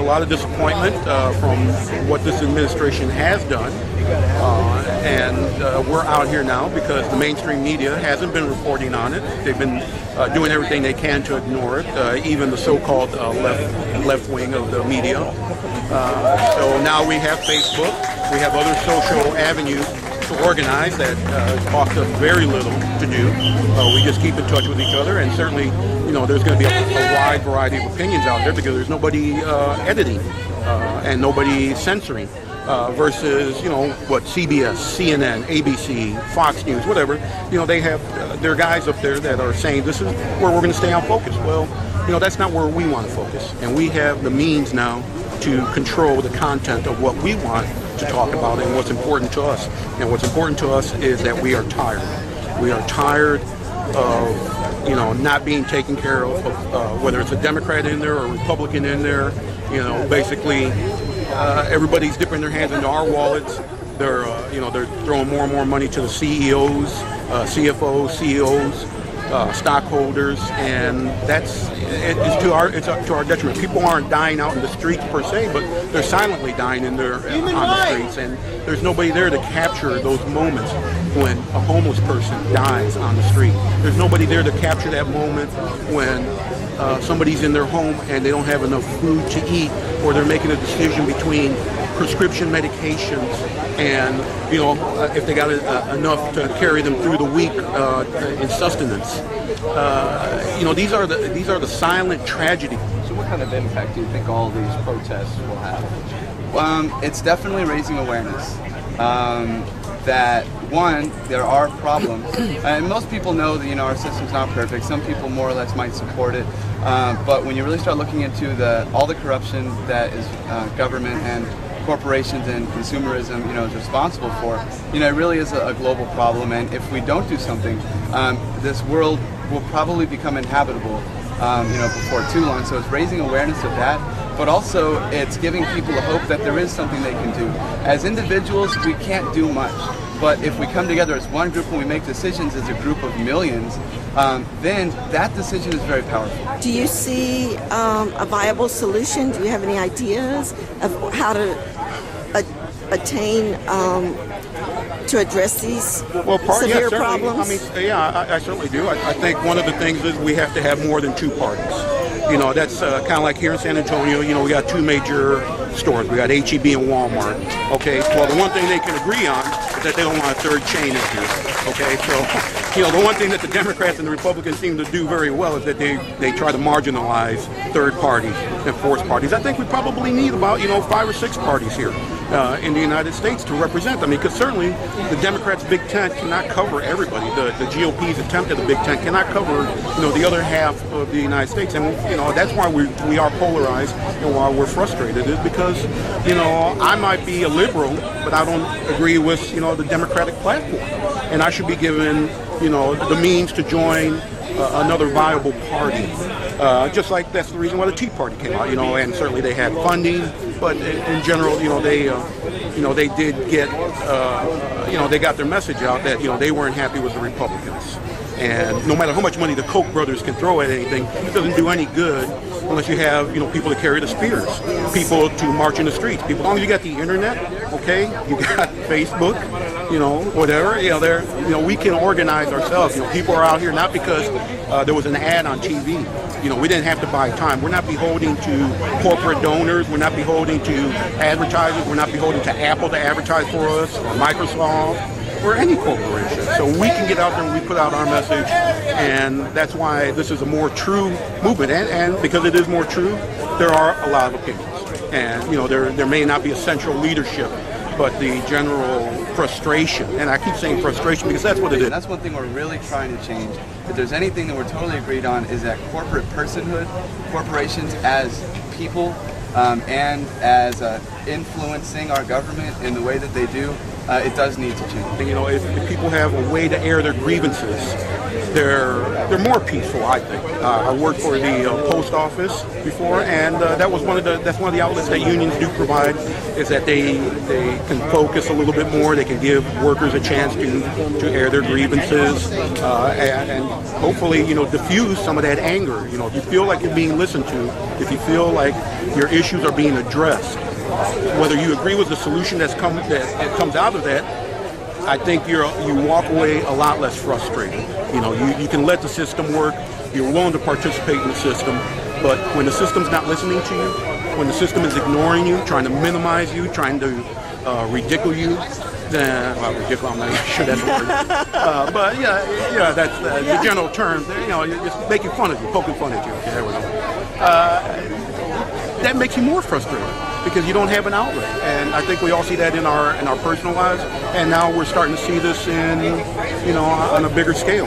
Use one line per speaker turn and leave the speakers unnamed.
lot of disappointment from what this administration has done. And we're out here now because the mainstream media hasn't been reporting on it. They've been doing everything they can to ignore it, even the so-called left wing of the media. So now we have Facebook, we have other social avenues to organize that cost us very little to do. We just keep in touch with each other, and certainly, you know, there's going to be a wide variety of opinions out there because there's nobody editing and nobody censoring. Versus, you know, what CBS, CNN, ABC, Fox News, whatever, you know, they have their guys up there that are saying this is where we're going to stay on focus. Well, you know, that's not where we want to focus. And we have the means now to control the content of what we want to talk about and what's important to us. And what's important to us is that we are tired. We are tired of, you know, not being taken care of, whether it's a Democrat in there or a Republican in there, you know, basically. Everybody's dipping their hands into our wallets. They're, you know, they're throwing more and more money to the CEOs, CFOs, CEOs, stockholders, and it's to our detriment. People aren't dying out in the streets per se, but they're silently dying on the streets, and there's nobody there to capture those moments when a homeless person dies on the street. There's nobody there to capture that moment when somebody's in their home and they don't have enough food to eat, or they're making a decision between prescription medications and, you know, if they got enough to carry them through the week in sustenance. You know, these are the silent tragedies.
So what kind of impact do you think all these protests will have?
It's definitely raising awareness. That one, there are problems, and most people know that, you know, our system's not perfect. Some people more or less might support it, but when you really start looking into all the corruption that is government and corporations and consumerism, you know, is responsible for, you know, it really is a global problem. And if we don't do something, this world will probably become inhabitable, you know, before too long. So it's raising awareness of that. But also it's giving people a hope that there is something they can do. As individuals, we can't do much. But if we come together as one group and we make decisions as a group of millions, then that decision is very powerful.
Do you see a viable solution? Do you have any ideas of how to attain to address these severe problems?
I certainly do. I think one of the things is we have to have more than two parties. You know, that's kind of like here in San Antonio, you know, we got two major stores. We got H-E-B and Walmart. Okay, well, the one thing they can agree on is that they don't want a third chain in here. Okay, so, you know, the one thing that the Democrats and the Republicans seem to do very well is that they try to marginalize third parties and fourth parties. I think we probably need about, you know, 5 or 6 parties here in the United States to represent them. Because certainly the Democrats' Big Tent cannot cover everybody. The GOP's attempt at the Big Tent cannot cover, you know, the other half of the United States. And, you know, that's why we are polarized and why we're frustrated, is because, you know, I might be a liberal, but I don't agree with, you know, the Democratic platform. And I should be given, you know, the means to join another viable party. Just like that's the reason why the Tea Party came out, you know, and certainly they had funding, but in general, you know, they did get, you know, they got their message out that, you know, they weren't happy with the Republicans. And no matter how much money the Koch brothers can throw at anything, it doesn't do any good unless you have, you know, people to carry the spears, people to march in the streets. People, as long as you got the internet, okay, you got Facebook, you know, whatever, you know, we can organize ourselves. You know, people are out here not because there was an ad on TV. You know, we didn't have to buy time. We're not beholden to corporate donors. We're not beholden to advertisers. We're not beholden to Apple to advertise for us, or Microsoft, or any corporation. So we can get out there and we put out our message, and that's why this is a more true movement. And because it is more true, there are a lot of opinions. And, you know, there may not be a central leadership, but the general frustration, and I keep saying frustration because that's what it is.
That's one thing we're really trying to change. If there's anything that we're totally agreed on, is that corporate personhood, corporations as people, and as influencing our government in the way that they do, it does need to change.
You know, if people have a way to air their grievances, they're more peaceful, I think. I worked for the post office before, and that's one of the outlets that unions do provide, is that they can focus a little bit more. They can give workers a chance to air their grievances, and hopefully, diffuse some of that anger. If you feel like you're being listened to, if you feel like your issues are being addressed, whether you agree with the solution that comes out of that, I think you walk away a lot less frustrated. You can let the system work. You're willing to participate in the system, but when the system's not listening to you, when the system is ignoring you, trying to minimize you, trying to ridicule you, then ridicule, I'm not even sure that's a word. But yeah, that's the general term. Just making fun of you, poking fun at you. Okay, there we go. That makes you more frustrated because you don't have an outlet, and I think we all see that in our personal lives. And now we're starting to see this in on a bigger scale.